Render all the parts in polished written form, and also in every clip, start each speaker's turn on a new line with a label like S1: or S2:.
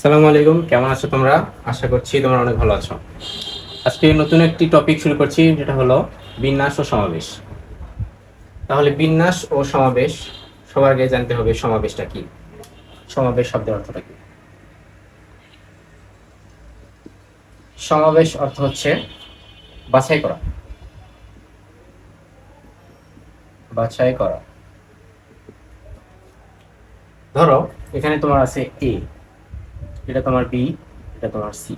S1: আসসালামু আলাইকুম, কেমন আছো তোমরা? আশা করছি তোমরা অনেক ভালো আছো। আজকে নতুন একটি টপিক শুরু করছি, যেটা হলো বিন্যাস ও সমাবেশ। তাহলে বিন্যাস ও সমাবেশ, সবার আগে জানতে হবে সমাবেশটা কি। সমাবেশ শব্দের অর্থটা কি? সমাবেশ অর্থ হচ্ছে বাছাই করা। বাছাই করা। ধরো এখানে তোমার আছে এ, এটা তোমার বি, এটা তোমার সি।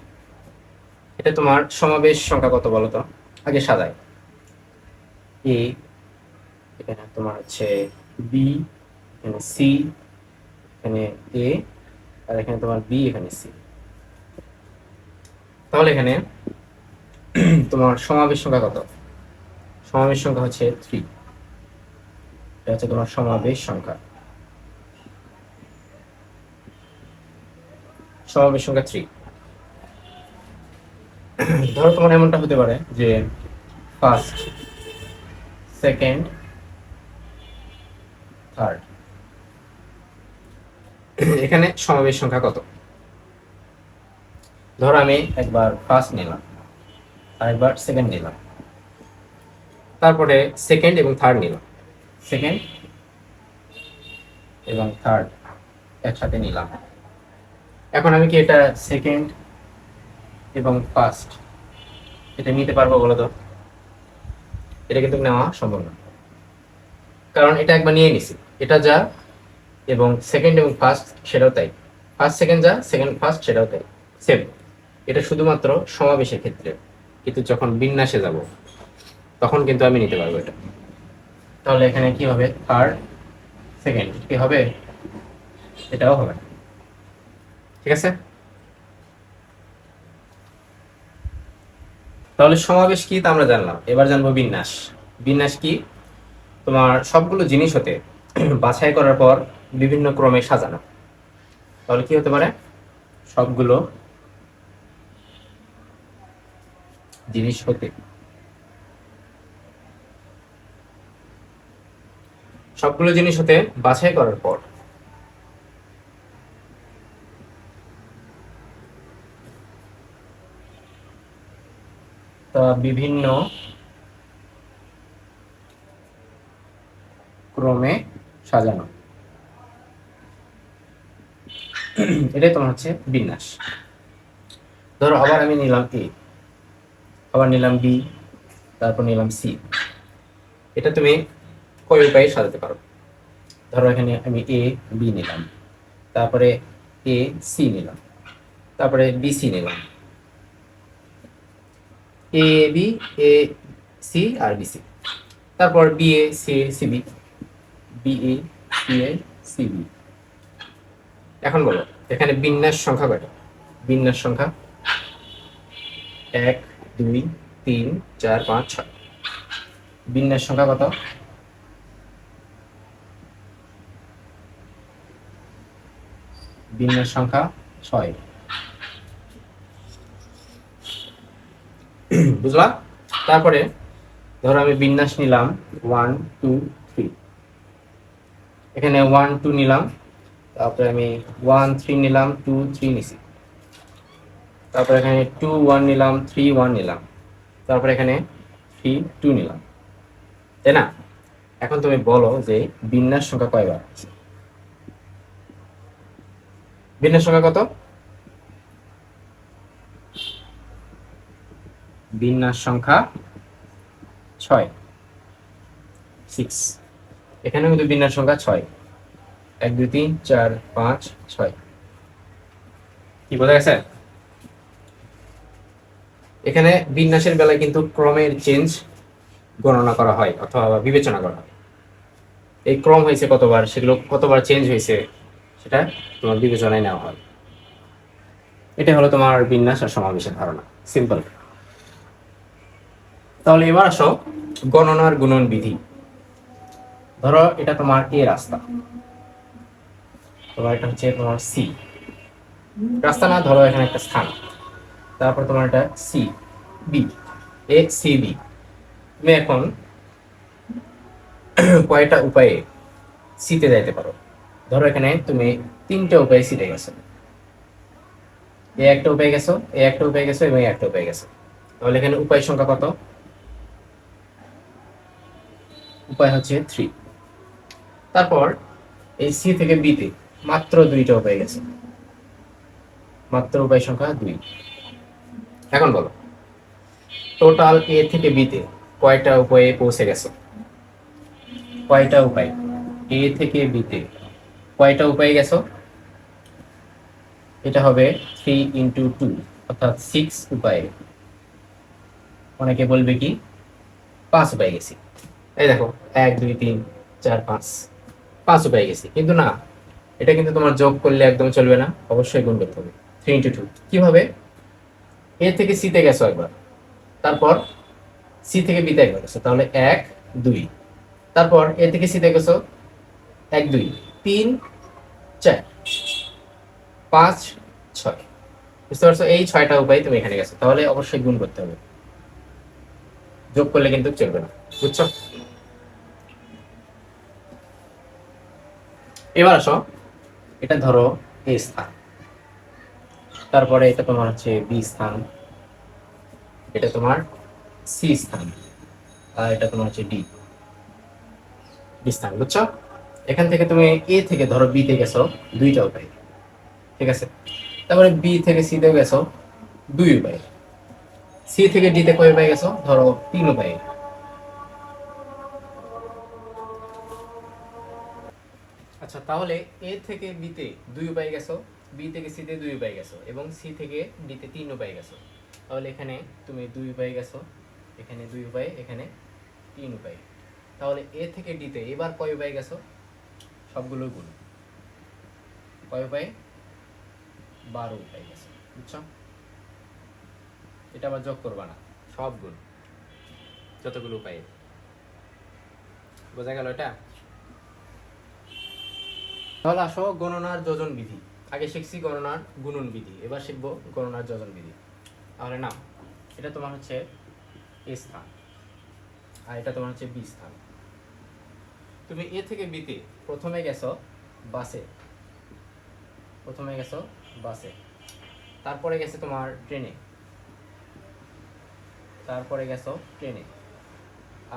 S1: এটা তোমার সমাবেশ সংখ্যা কত বলো তো? আগে সাজাই। এ, এখানে তোমার হচ্ছে বি, এখানে সি, এখানে এ, আর এখানে তোমার বি, এখানে সি। তাহলে এখানে তোমার সমাবেশ সংখ্যা কত? সমাবেশ সংখ্যা হচ্ছে 3। এটা হচ্ছে তোমার সমাবেশ সংখ্যা। সমাবেশ সংখ্যা 3। ধরো তোমার এমনটা হতে পারে যে ফার্স্ট, সেকেন্ড, থার্ড। এখানে সমাবেশ সংখ্যা কত? ধরো আমি একবার ফার্স্ট নিলাম, আরেকবার সেকেন্ড নিলাম, তারপরে সেকেন্ড এবং থার্ড নিলাম, সেকেন্ড এবং থার্ড একসাথে নিলাম। এখন আমি কি এটা সেকেন্ড এবং ফার্স্ট এটা নিতে পারবো বলো তো? এটা কিন্তু নেওয়া সম্ভব না, কারণ এটা একবার নিয়ে নিছি। এটা যা এবং সেকেন্ড এবং ফার্স্ট সেটাও তাই, ফার্স্ট সেকেন্ড যা, সেকেন্ড ফার্স্ট সেটাও তাই, সেম। এটা শুধুমাত্র সমাবেশের ক্ষেত্রে, কিন্তু যখন বিন্যাসে যাব তখন কিন্তু আমি নিতে পারবো এটা। তাহলে এখানে কি হবে? থার্ড, সেকেন্ড কি হবে? এটাও হবে। ঠিক আছে? তাহলে সমাবেশ কি তা আমরা জানলাম, এবার জানবো বিন্যাস। বিন্যাস কি? তোমার সবগুলো জিনিস হতে বাছাই করার পর বিভিন্ন ক্রমে সাজানো। তাহলে কি হতে পারে? সবগুলো জিনিস হতে, সবগুলো জিনিস হতে বাছাই করার পর তা বিভিন্ন ক্রমে সাজানো, এটাই তোমার হচ্ছে বিন্যাস। ধরো আবার আমি নিলাম এ, আবার নিলাম বি, তারপর নিলাম সি। এটা তুমি কয় উপায়ে সাজাতে পারো? ধরো এখানে আমি এ বি নিলাম, তারপরে এ সি নিলাম, তারপরে বি সি নিলাম, এ বি, এ সি আর বি সি, তারপর B A C A C B, B A C A C B. এখন বলো এখানে বিন্যাস সংখ্যা কয়টা? বিন্যাস সংখ্যা 1 2 3 4 5 6। বিন্যাস সংখ্যা কত? বিন্যাস সংখ্যা 6। বুঝলা? তারপরে ধরো আমি বিন্যাস নিলাম 1 2 3, এখানে 1 2 নিলাম, তারপরে আমি 1 3 নিলাম, 2 3 নিছি, তারপরে এখানে 2 1 নিলাম, 3 1 নিলাম, তারপরে এখানে 3 2 নিলাম, তাই না? এখন তুমি বলো যে বিন্যাস সংখ্যা কয়বার? বিন্যাস সংখ্যা কত? বিন্যাস সংখ্যা 6, 6। এখানে কিন্তু বিন্যাস সংখ্যা 6, 1 2 3 4 5 6। কি বোঝা গেছে? এখানে বিন্যাসের বেলায় কিন্তু ক্রমের চেঞ্জ গণনা করা হয় অথবা বিবেচনা করা হয়। এই ক্রম হয়েছে কতবার, সেগুলো কতবার চেঞ্জ হয়েছে, সেটা তোমার বিবেচনায় নেওয়া হয়। এটা হলো তোমার বিন্যাস আর সমাবেশের ধারণা, সিম্পল। তাহলে এবার আসো গণনার গুণন বিধি। ধরো এটা তোমার এ রাস্তা, তোমার এটা হচ্ছে তোমার সি রাস্তা, না ধরো এখানে একটা স্থান, তারপর তোমার এটা C B, A C B. তুমি এখন কয়টা উপায়ে সিতে যাইতে পারো? ধরো এখানে তুমি 3টে উপায়ে সিতে গেছো। এ একটা উপায় গেছো, এ একটা উপায় গেছো এবং এ একটা উপায় গেছো। তাহলে এখানে উপায় সংখ্যা কত? উপায় হচ্ছে 3। তারপর এই সি থেকে বিতে মাত্র 2টা উপায় গেছে, মাত্র উপায় সংখ্যা 2। এখন বলো টোটাল এ থেকে বিতে কয়টা উপায়ে পৌঁছে গেছো? কয়টা উপায়? এ থেকে বিতে কয়টা উপায়ে গেছো? এটা হবে 3 × 2, অর্থাৎ 6 উপায়ে। অনেকে বলবে কি 5 উপায়ে গেছি। এই দেখো 1 2 3 4 5, 5 উপায়ে গেছি, কিন্তু না, এটা কিন্তু তোমার যোগ করলে একদম চলবে না, অবশ্যই গুণ করতে হবে। 3 × 2 কিভাবে? এ থেকে সিতে গেছো একবার, তারপর সি থেকে বিতে একবার গেছো, তাহলে 1 2। তারপর এ থেকে সিতে গেছো 1 2 3 4 5 6। বুঝতে পারছো? এই 6টা উপায় তুমি এখানে গেছো, তাহলে অবশ্যই গুণ করতে হবে, যোগ করলে কিন্তু চলবে না। বুঝছো? এবার আসো, এটা ধরো এ স্থান, তারপরে এটা তোমার হচ্ছে বি স্থান, এটা তোমার সি স্থান, আর এটা তোমার হচ্ছে ডি স্থান। বুঝছো? এখান থেকে তুমি এ থেকে ধরো বি তে গেছো 2টা উপায়, ঠিক আছে? তারপরে বি থেকে সি তে গেছো 2 উপায়, সি থেকে ডি তে কয় উপায় গেছো? ধরো 3 উপায়। আচ্ছা, তাহলে এ থেকে বি তে 2 উপায় গেছো, বি থেকে সি তে 2 উপায় গেছো এবং সি থেকে ডি তে 3 উপায় গেছো। তাহলে এখানে তুমি 2 উপায় গেছো, এখানে 2 উপায়, এখানে 3 উপায়। তাহলে এ থেকে ডি তে এবার কয় উপায় গেছো? সবগুলো গুণ। কয় উপায়? 12 উপায় গেছো। বুঝছো? এটা আবার যোগ করবা না, সব গুণ, যতগুলো উপায়। বোঝা গেল এটা? তাহলে আসো গণনার যোজন বিধি। আগে শিখছি গণনার গুণন বিধি, এবার শিখবো গণনার যোজন বিধি। তাহলে না, এটা তোমার হচ্ছে এ স্থান, আর এটা তোমার হচ্ছে বি স্থান। তুমি এ থেকে বিতে প্রথমে গেছো বাসে, প্রথমে গেছো বাসে, তারপরে গেছে তোমার ট্রেনে, তারপরে গেছো ট্রেনে,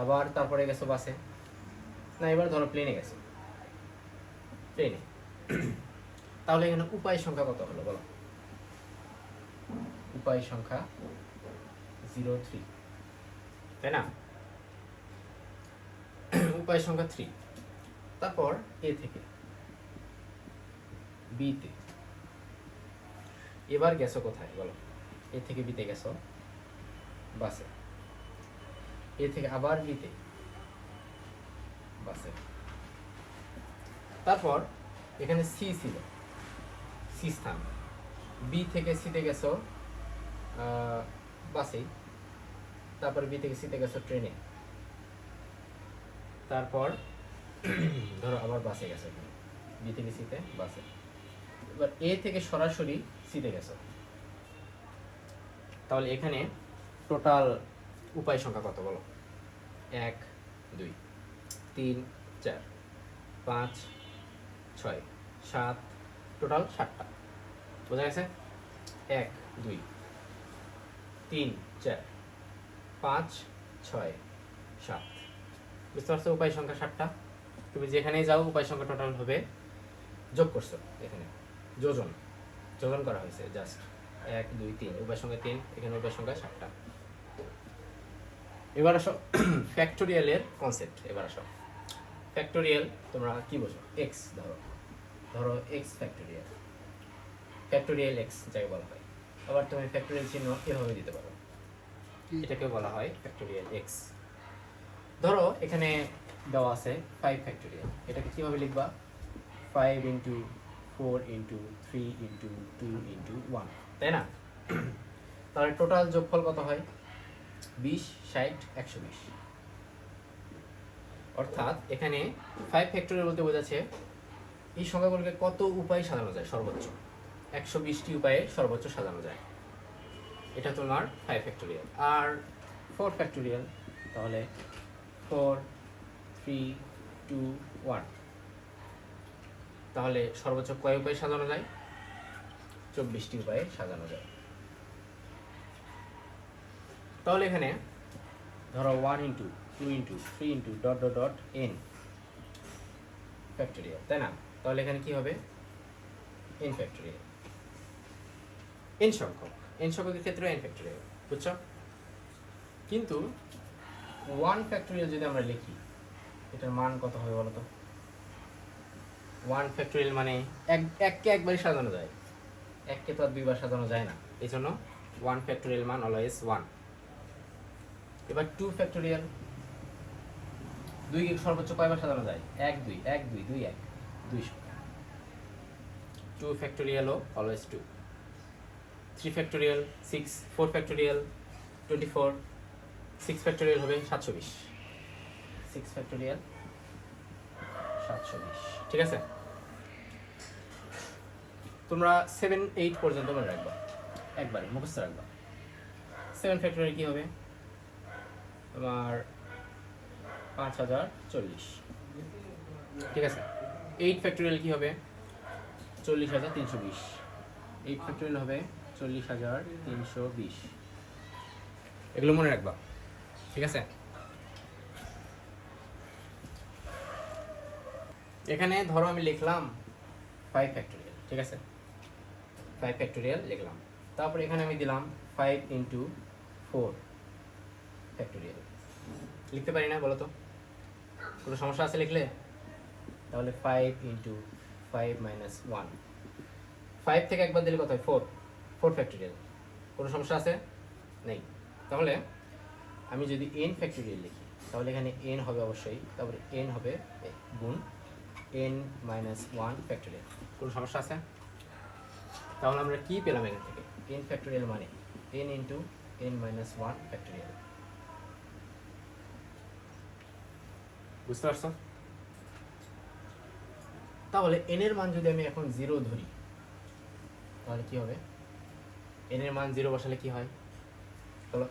S1: আবার তারপরে গেছো বাসে, না এবার ধরো প্লেনে গেছো, প্লেনে। তাহলে এখানে উপায় সংখ্যা কত হলো বলো? উপায় সংখ্যা 03, তাই না? উপায় সংখ্যা 3। তারপর এ থেকে বি তে এবার গেছো কোথায় বলো? এ থেকে বিতে গেছো বাসে, এ থেকে আবার বিতে বাসে, তারপর এখানে সি ছিল, সি স্থান, বি থেকে সিতে গেছো বাসে, তারপর বি থেকে সিতে গেছো ট্রেনে, তারপর ধরো আবার বাসে গেছো, বি থেকে সিতে বাসে, এবার এ থেকে সরাসরি সিতে গেছো। তাহলে এখানে টোটাল উপায় সংখ্যা কত বলো? 1 2 3 4 5 6 7, টোটাল 7টা। বোঝা গেছে? 1 2 3 4 5 6 7। বুঝতে পারছো? উপায় সংখ্যা 7টা। তুমি যেখানেই যাও উপায় সংখ্যা টোটাল হবে, যোগ করছো এখানে, যোজন, যোজন করা হয়েছে জাস্ট 1 2 3, উপায় সংখ্যা 3, এখানে উপায় সংখ্যা 7টা। এবার আসো ফ্যাক্টোরিয়ালের কনসেপ্ট। এবার আসো ফ্যাক্টোরিয়াল, তোমরা কি বোঝো? এক্স ধরো, ধরো এক্স ফ্যাক্টোরিয়াল, ফ্যাক্টোরিয়াল এক্স যাকে বলা হয়। আবার তুমি ফ্যাক্টোরিয়াল চিহ্ন এভাবে দিতে পারো, এটাকে বলা হয় ফ্যাক্টোরিয়াল এক্স। ধরো এখানে দেওয়া আছে 5 ফ্যাক্টোরিয়াল, এটাকে কিভাবে লিখবা? 5 × 4 × 3 × 2 × 1, তাই না? তাহলে টোটাল যোগফল কত হয়? 20 60 120। অর্থাৎ এখানে 5 ফ্যাক্টোরিয়াল বলতে বোঝাচ্ছে এই সংখ্যাগুলোকে কত উপায়ে সাজানো যায় সর্বোচ্চ, 120টি উপায়ে সর্বোচ্চ সাজানো যায়। এটা তোমার 5 ফ্যাক্টোরিয়াল। আর 4 ফ্যাক্টোরিয়াল, তাহলে 4 3 2 1, তাহলে সর্বোচ্চ কয় উপায়ে সাজানো যায়? 24টি উপায়ে সাজানো যায়। তাহলে এখানে ধরো 1 into 2 into 3 into dot dot dot N factorial, তাই না? তাহলে এখানে কি হবে? এন ফ্যাক্টোরিয়াল, এন সংখ্যক, এন সংখ্যকের ক্ষেত্রে এন ফ্যাক্টোরিয়াল, বুঝছো? কিন্তু 1 ফ্যাক্টোরিয়াল যদি আমরা লিখি, এটার মান কত হবে বলো তো? 1 ফ্যাক্টোরিয়াল মানে এককে একবারই সাজানো যায়, এককে তো আর দুইবার সাজানো যায় না, এই জন্য 1 ফ্যাক্টোরিয়াল মান অলওয়েজ 1। এবার 2 ফ্যাক্টোরিয়াল, 2 কে সর্বোচ্চ কয়বার সাজানো যায়? 1 2 1 2 2 1 2 2 ফ্যাক্টোরিয়ালও অলওয়েজ 2। 3 ফ্যাক্টোরিয়াল 6, 4 ফ্যাক্টোরিয়াল 24, 6 ফ্যাক্টোরিয়াল হবে 720, 6 ফ্যাক্টোরিয়াল 720, ঠিক আছে? তোমরা 7 8 পর্যন্ত মনে রাখবা, একবারে মুখস্থ রাখবা। 7 ফ্যাক্টোরিয়াল কি হবে? তোমার 5040, ঠিক আছে? 8 ফ্যাক্টোরিয়াল কি হবে? 40320, 8 ফ্যাক্টোরিয়াল হবে 40320, এগুলো মনে রাখবা, ঠিক আছে? এখানে ধরো আমি লিখলাম 5 ফ্যাক্টোরিয়াল, ঠিক আছে? 5 ফ্যাক্টোরিয়াল লিখলাম, তারপর এখানে আমি দিলাম 5 ইন্টু 4 ফ্যাক্টোরিয়াল। লিখতে পারি না বলো তো? কোনো সমস্যা আছে লিখলে? তাহলে 5 ইন্টু 5 মাইনাস 1, 5 থেকে একবার দিলে কত হয়? 4, 4 ফ্যাক্টোরিয়াল। কোনো সমস্যা আছে? নেই। তাহলে আমি যদি n ফ্যাক্টোরিয়াল লিখি, তাহলে এখানে n হবে অবশ্যই, তারপরে n হবে গুণ n মাইনাস 1 ফ্যাক্টোরিয়াল। কোনো সমস্যা আছে? তাহলে আমরা কি পেলাম এখান থেকে? n ফ্যাক্টোরিয়াল মানে n into n minus 1 factorial. বুঝতে পারছো? তাহলে n এর মান যদি আমি এখন 0 ধরি, তাহলে কি হবে? n এর মান 0 বসালে কি হয়? বলো।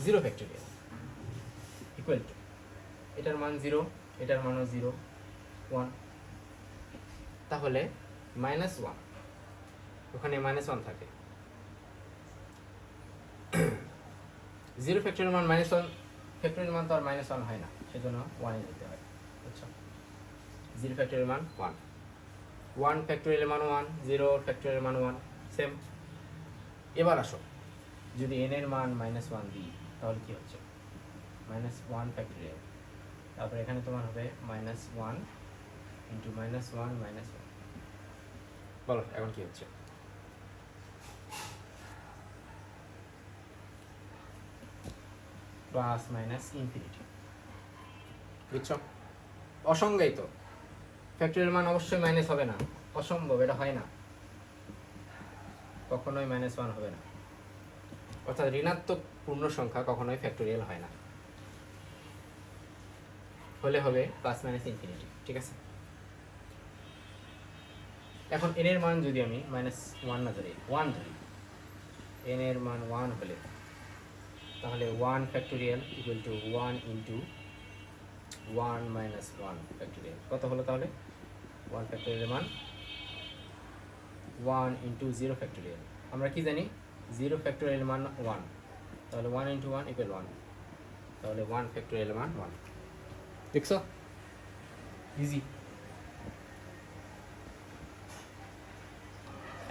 S1: 0 ফ্যাক্টোরিয়াল ইকুয়াল টু, এটার মান 0, এটার মানও 0 1, তাহলে মাইনাস 1, ওখানে মাইনাস 1 থাকে। 0 ফ্যাক্টোরিয়াল মান মাইনাস 1, ফ্যাক্টোরিয়াল মান তো আর মাইনাস 1 হয় না, সেজন্য 1 নিতে হয়, বুঝছো? 0 ফ্যাক্টোরিয়াল মান 1, 1 ফ্যাক্টোরিয়াল মান 1, 0 ফ্যাক্টোরিয়াল মান 1, সেম। এবার আসো, যদি n এর মান মাইনাস 1 দিই, তাহলে কি হচ্ছে? মাইনাস 1 ফ্যাক্টোরিয়াল, তারপরে এখানে তোমার হবে মাইনাস 1 ইন্টু মাইনাস 1 মাইনাস 1। বলো এখন কি হচ্ছে? প্লাস মাইনাস ইনফিনিটি, বুঝছো? অসংজ্ঞায়িত ফ্যাক্টোরিয়াল মান অবশ্যই মাইনাস হবে না, অসম্ভব, এটা হয় না, কখনোই মাইনাস 1 হবে না। অর্থাৎ ঋণাত্মক পূর্ণ সংখ্যা কখনোই ফ্যাক্টোরিয়াল হয় না, হলে হবে প্লাস মাইনাস ইনফিনিটি, ঠিক আছে? এখন n এর মান যদি আমি মাইনাস 1 না ধরি, 1 ধরি, n এর মান 1 হলে তাহলে 1 factorial equal to 1 into 1 minus 1 factorial. কত হলো তাহলে? 1 ফ্যাক্টোরিয়ালের মান 1 ইন্টু 0 ফ্যাক্টোরিয়াল। আমরা কি জানি? 0 ফ্যাক্টোরিয়ালের মান 1, তাহলে 1 ইন্টু 1 ইকুয়াল 1, তাহলে 1 ফ্যাক্টোরিয়ালের মান 1। দেখছো? ইজি।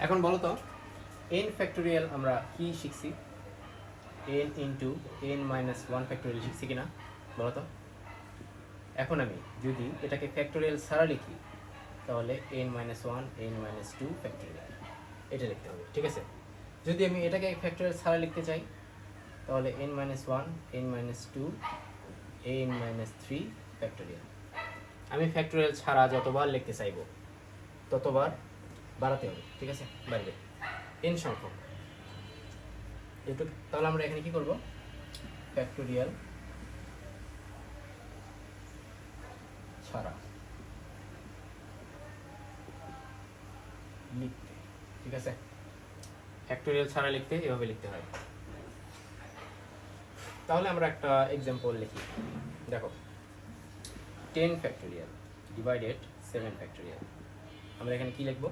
S1: এখন বলো তো n ফ্যাক্টোরিয়াল আমরা কি শিখছি? n into n minus 1 factorial শিখছি কিনা বলো তো? এখন আমি যদি এটাকে ফ্যাক্টোরিয়াল ছাড়া লিখি, তাহলে n minus 1 n minus 2 factorial, এটা লিখতে হবে, ঠিক আছে? যদি আমি এটাকে ফ্যাক্টোরিয়াল ছাড়া লিখতে চাই, তাহলে n minus 1 n minus 2 n minus 3 factorial. আমি ফ্যাক্টোরিয়াল ছাড়া যতবার লিখতে চাইবো ততবার বাড়াতে হবে, ঠিক আছে? বাড়বে n সংখ্যক একটু। তাহলে আমরা এখানে কি করব? ফ্যাক্টোরিয়াল ছাড়া লিখতে, ঠিক আছে? ফ্যাক্টোরিয়াল ছাড়া লিখতে এভাবে লিখতে হয়। তাহলে আমরা একটা এক্সাম্পল লিখি, দেখো 10 ফ্যাক্টোরিয়াল ডিভাইডেড 7 ফ্যাক্টোরিয়াল। আমরা এখানে কি লিখব?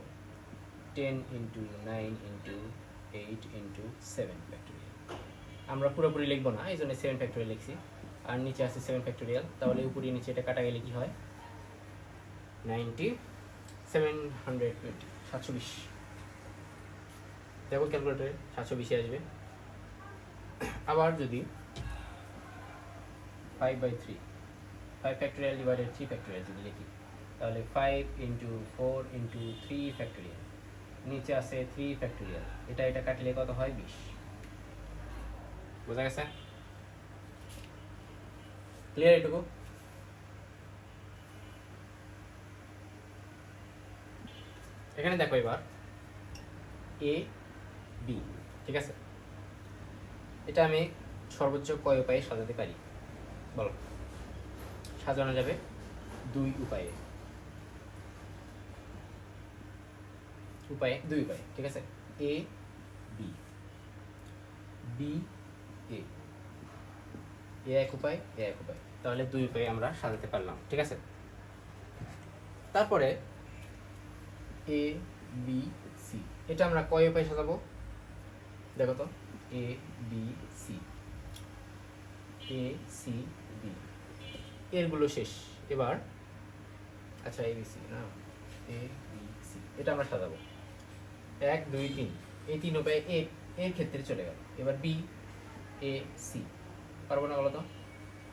S1: 10 ইন্টু 9 ইন্টু 8 ইন্টু 7 ফ্যাক্টোরিয়াল। আমরা পুরোপুরি লিখবো না, এই জন্য 7 ফ্যাক্টোরিয়াল লিখছি। আর নিচে আছে 7 ফ্যাক্টোরিয়াল, তাহলে উপরে নিচে এটা কাটা গেলে কি হয়? 720 720। দেখো ক্যালকুলেটারে 720 আসবে। আবার যদি 5/3 5 ফ্যাক্টোরিয়াল ডিভাইডেড 3 ফ্যাক্টোরিয়াল যদি লিখি, তাহলে 5 ইন্টু 4 ইন্টু 3 ফ্যাক্টোরিয়াল, নিচে আছে 3 ফ্যাক্টোরিয়াল, এটা কাটলে কত হয়? 20। বোঝা গেছে? ক্লিয়ার এটুকু? এখানে দেখো এবার এ বি, ঠিক আছে? এটা আমি সর্বোচ্চ কয় উপায়ে সাজাতে পারি বলো? সাজানো যাবে 2 উপায়ে, 2 উপায়ে, ঠিক আছে? এ বি, বি এ, এক উপায়, এক উপায়, তাহলে 2 উপায়ে আমরা সাজাতে পারলাম, ঠিক আছে? তারপরে এ বি সি, এটা আমরা কয় উপায়ে সাজাবো দেখো তো? A B C, A C B, এরগুলো শেষ। এবার আচ্ছা এ বি সি না, এ বি সি, এটা আমরা সাজাবো 1 2 3, এই 3 উপায়ে এ এর ক্ষেত্রে চলে গেল। এবার বি এ সি, পারবো না বলো তো?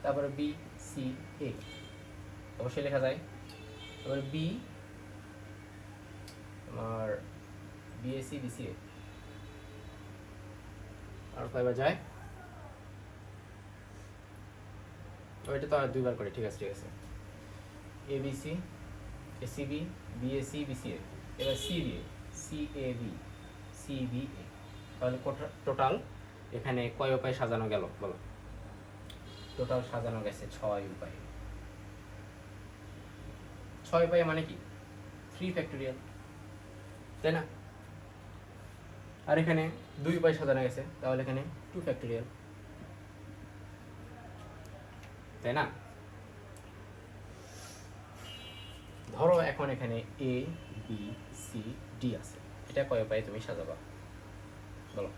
S1: তারপরে বি সি এ, অবশ্যই লেখা যায়। তারপরে বি আমার বিএসি বিসিএ, আর কয়বার যায়? ওইটা তো আর 2বার করে, ঠিক আছে ঠিক আছে। A B C, A C B, B A C B C A, এবার C B A, C A B, C B A, তাহলে টোটাল এখানে কয় উপায় সাজানো গেল বলো? টোটাল সাজানো গেছে 6 উপায়ে। 6 উপায়ে মানে কি? 3 ফ্যাক্টোরিয়াল, তাই না? আর এখানে 2 উপায় সাজানো গেছে, তাহলে এখানে 2 ফ্যাক্টোরিয়াল, তাই না? ধরো এখন এখানে এ বি সি ডি আছে, এটা কয় উপায়ে তুমি সাজাবা বলো?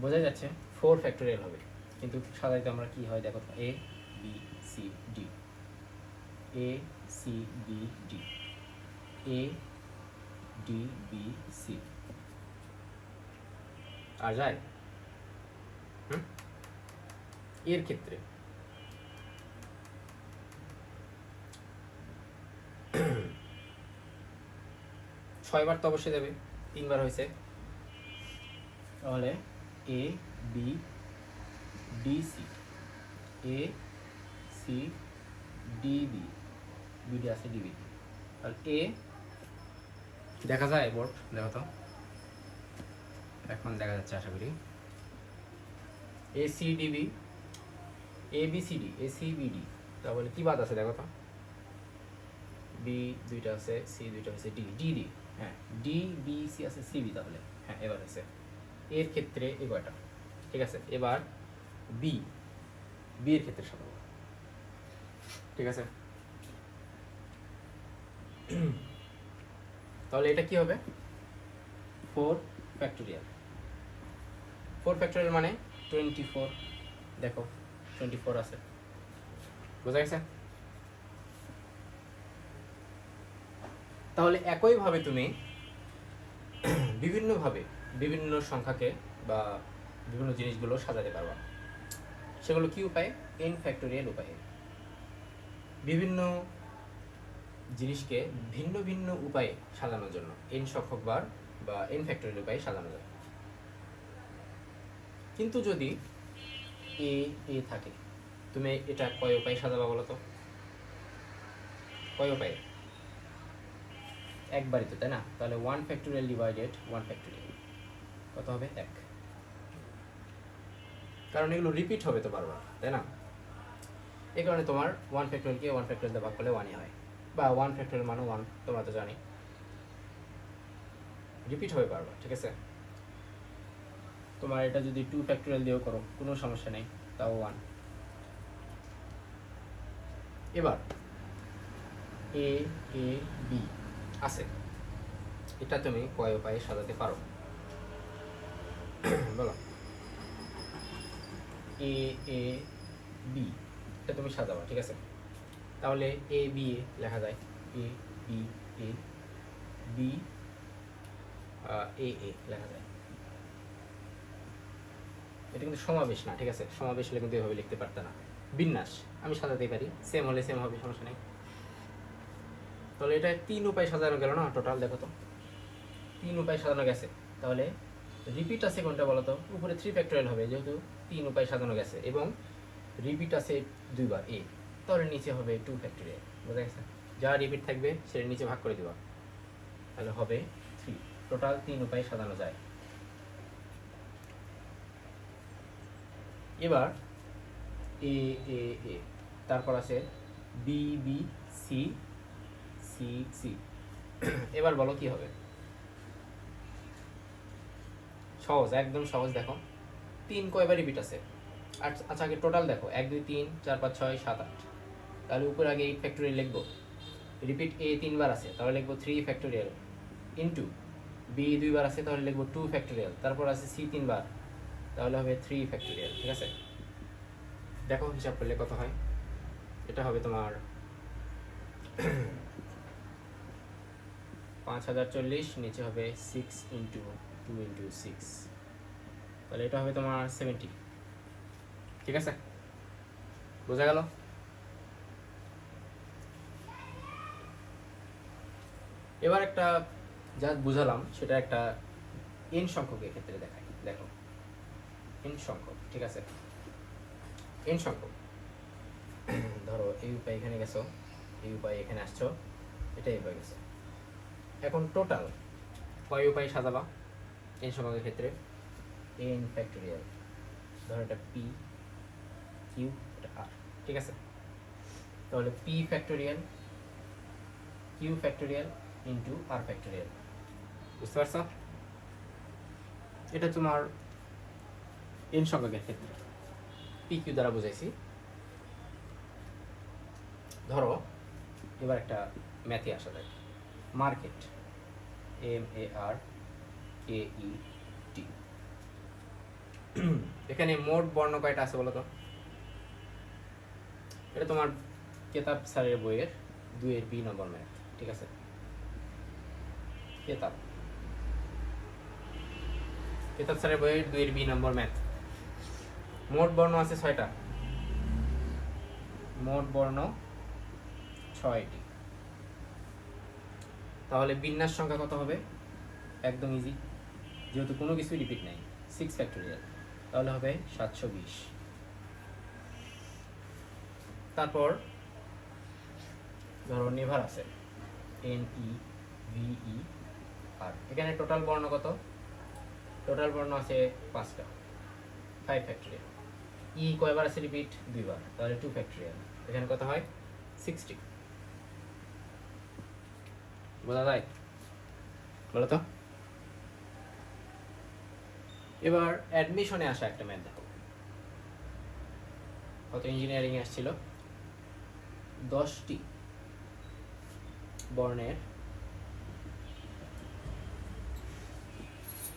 S1: বোঝা যাচ্ছে 4 ফ্যাক্টোরিয়াল হবে, কিন্তু সাধারণত আমরা কি হয় দেখো? A B C D, A C B D, A D B C, আর যায়? এর ক্ষেত্রে 6বার তো অবশ্যই দেবে, 3বার হয়েছে, তাহলে A B D C, A C D B, BD আছে ডিবি, তাহলে এ দেখা যায় বোর্ড দেখো তো? এখন দেখা যাচ্ছে আশা করি। A C D B, A B C D, A C B D, তাহলে কি বাদ আছে দেখো তো? বি 2টা আছে, সি 2টা আছে, ডি ডি ডি, হ্যাঁ ডি বি সি আছে, সি বি, তাহলে হ্যাঁ এবার আছে এর ক্ষেত্রে এগারোটা, ঠিক আছে? এবার বি, বি এর ক্ষেত্রে সাজাবো, ঠিক আছে? তাহলে এটা কি হবে? 4 ফ্যাক্টোরিয়াল। 4 ফ্যাক্টোরিয়াল মানে 24, দেখো 24 আছে, বোঝা গেছে? তাহলে একইভাবে তুমি বিভিন্নভাবে বিভিন্ন সংখ্যাকে বা বিভিন্ন জিনিসগুলো সাজাতে পারবা। সেগুলো কি উপায়ে? এন ফ্যাক্টোরিয়াল উপায়ে। বিভিন্ন জিনিসকে ভিন্ন ভিন্ন উপায়ে সাজানোর জন্য এন সংখ্যক বার বা এন ফ্যাক্টোরিয়াল উপায়ে সাজানো যায়। কিন্তু যদি এ এ থাকে, তুমি এটা কয় উপায়ে সাজাবা বলো তো? কয় উপায়ে? একবারই তো, তাই না? তাহলে 1 ফ্যাক্টোরিয়াল ডিভাইডেড 1 ফ্যাক্টোরিয়াল, কত হবে? 1। কারণ এগুলো রিপিট হবে তো বারবার, তাই না? এই কারণে তোমার 1 ফ্যাক্টোরিয়ালকে 1 ফ্যাক্টোরিয়াল দিয়ে ভাগ করলে 1ই হয়, বা 1 ফ্যাক্টোরিয়াল মানে 1, তোমরা তো জানি রিপিট হবে বারবার, ঠিক আছে? তোমার এটা যদি 2 ফ্যাক্টোরিয়াল দিয়েও করো কোনো সমস্যা নেই, তাও 1। এবার এ এ বি আছে, এটা তুমি কয় উপায়ে সাজাতে পারো বলো। এ এ বি এটা তুমি সাজাবা, ঠিক আছে। তাহলে এ বি এ লেখা যায়, এ বি এ, বি এ এ লেখা যায়। এটা কিন্তু সমাবেশ না, ঠিক আছে, সমাবেশ হলে কিন্তু এভাবে লিখতে পারতে না। বিন্যাস আমি সাজাতেই পারি, সেম হলে সেম হবে, সমস্যা নেই। তাহলে এটা 3 উপায় সাজানো গেল না টোটাল, দেখো তো 3 উপায় সাজানো গেছে। তাহলে রিপিট আছে কোনটা বলো তো? উপরে 3 ফ্যাক্টোরিয়াল হবে, যেহেতু 3 উপায় সাজানো গেছে এবং রিপিট আছে 2 বার এ, তাহলে নিচে হবে 2 ফ্যাক্টোরিয়াল। বোঝা গেছে? যা রিপিট থাকবে সেটা নিচে ভাগ করে দিবা, তাহলে হবে 3। টোটাল 3 উপায় সাজানো যায়। এবার এ এ এ, তারপর আছে B B C C C. এবার বলো কি হবে? সহজ, একদম সহজ। দেখো 3 কয়বার রিপিট আছে? আচ্ছা আগে টোটাল দেখো, 1 2 3 4 5 6 7 8, তাহলে উপরে আগে 8 ফ্যাক্টোরিয়াল লিখবো। রিপিট এ 3 বার আছে, তাহলে লিখবো 3 ফ্যাক্টোরিয়াল ইন্টু বি 2 বার আছে, তাহলে লিখবো 2 ফ্যাক্টোরিয়াল, তারপর আছে সি 3 বার, তাহলে হবে 3 ফ্যাক্টোরিয়াল। ঠিক আছে, দেখো হিসাব করলে কত হয়। এটা হবে তোমার 5040, নিচে হবে 6 ইন্টু 2 ইন্টু 6, তাহলে এটা হবে তোমার 70। ঠিক আছে, বোঝা গেল? এবার একটা যা বুঝালাম সেটা একটা এন সংখ্যকের ক্ষেত্রে দেখাই। দেখো এন সংখ্যক, ঠিক আছে, এন সংখ্যক। ধরো এই উপায় এখানে গেছো, এই উপায় এখানে আসছো, এটাই উপায় গেছো। এখন টোটাল কয় উপায় সাজাবা এন সংখ্যকের ক্ষেত্রে? এন ফ্যাক্টোরিয়াল, ধরো এটা পি, কিউ, এটা আর, ঠিক আছে। তাহলে P factorial, Q factorial into R factorial. বুঝতে পারছো? এটা তোমার এন সংখ্যকের ক্ষেত্রে পি কিউ দ্বারা বুঝাইছি। ধরো এবার একটা ম্যাথে আসা যায়, মার্কেট, MARKET। এখানে মোট বর্ণ কয়টা আছে বলো তো? এটা তোমার কেতাব স্যারের বইয়ের 2-এর বি নম্বর ম্যাথ, ঠিক আছে। কেতাব স্যারের বইয়ের 2-এর বি নম্বর ম্যাথ। মোট বর্ণ আছে 6টা, মোট বর্ণ 6টি। তাহলে বিন্যাস সংখ্যা কত হবে? একদম ইজি, যেহেতু কোনো কিছু রিপিট নাই, 6 ফ্যাক্টোরিয়াল, তাহলে হবে 720। তারপর ধরো নেভার আছে, NEVE আর, এখানে টোটাল বর্ণ কত? টোটাল বর্ণ আছে 5টা, 5 ফ্যাক্টোরিয়াল। ই কয়বার আছে রিপিট? 2 বার, তাহলে 2 ফ্যাক্টোরিয়াল। এখানে কত হয়? 60। বোঝা যায়? বলো তো। এবার অ্যাডমিশনে আসা একটা ম্যাথ দেখো, কত ইঞ্জিনিয়ারিং আসছিল, 10টি বর্ণের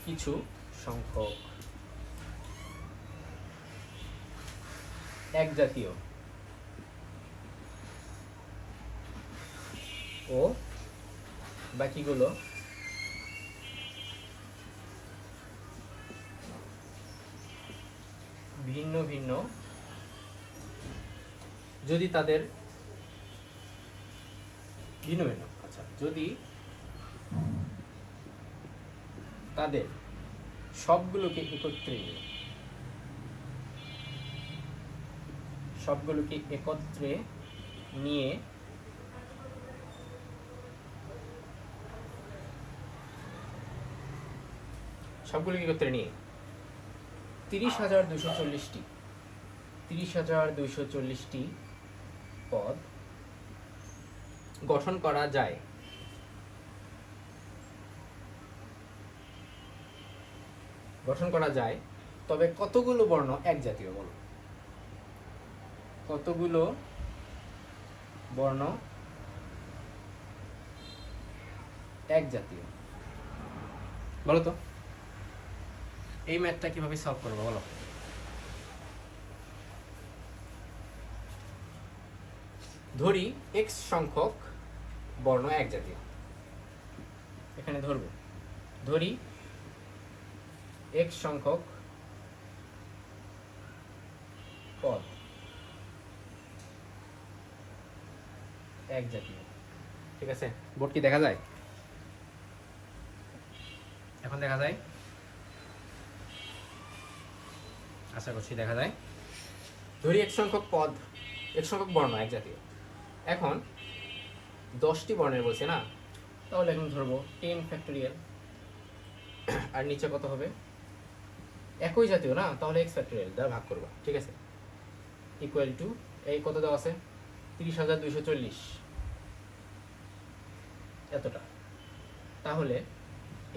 S1: কিছু সংখ্যক এক জাতীয় ও বাকিগুলো ভিন্ন ভিন্ন যদি তাদের ভিন্ন ভিন্ন, আচ্ছা, যদি তাদের সবগুলোকে একত্রে নিয়ে, সবগুলোকে একত্রে নিয়ে সবগুলোকে একত্রে নিয়ে 30,240টি 30,240টি পদ গঠন করা যায়। গঠন করা যায়, তবে কতগুলো বর্ণ এক জাতীয় বলো? কতগুলো বর্ণ এক জাতীয়। বলো তো এই ম্যাথটা কিভাবে সলভ করবো বলো। ধরি x সংখ্যক বর্ণ এক জাতীয়, এখানে ধরবো, ধরি x সংখ্যক পদ এক জাতীয়। ঠিক আছে, বোর্ড কি দেখা যায়? এখন দেখা যায়? আশা করছি দেখা যায়। ধরি এক সংখ্যক পদ, এক সংখ্যক বর্ণ এক জাতীয়। এখন 10টি বর্ণের বলছে না, তাহলে এখন ধরবো 10 ফ্যাক্টোরিয়াল, আর নিচে কত হবে? একই জাতীয় না, তাহলে x ফ্যাক্টোরিয়াল দ্বারা ভাগ করবো। ঠিক আছে, ইকুয়াল টু এই কত দেওয়া আছে? 30,240 এতটা। তাহলে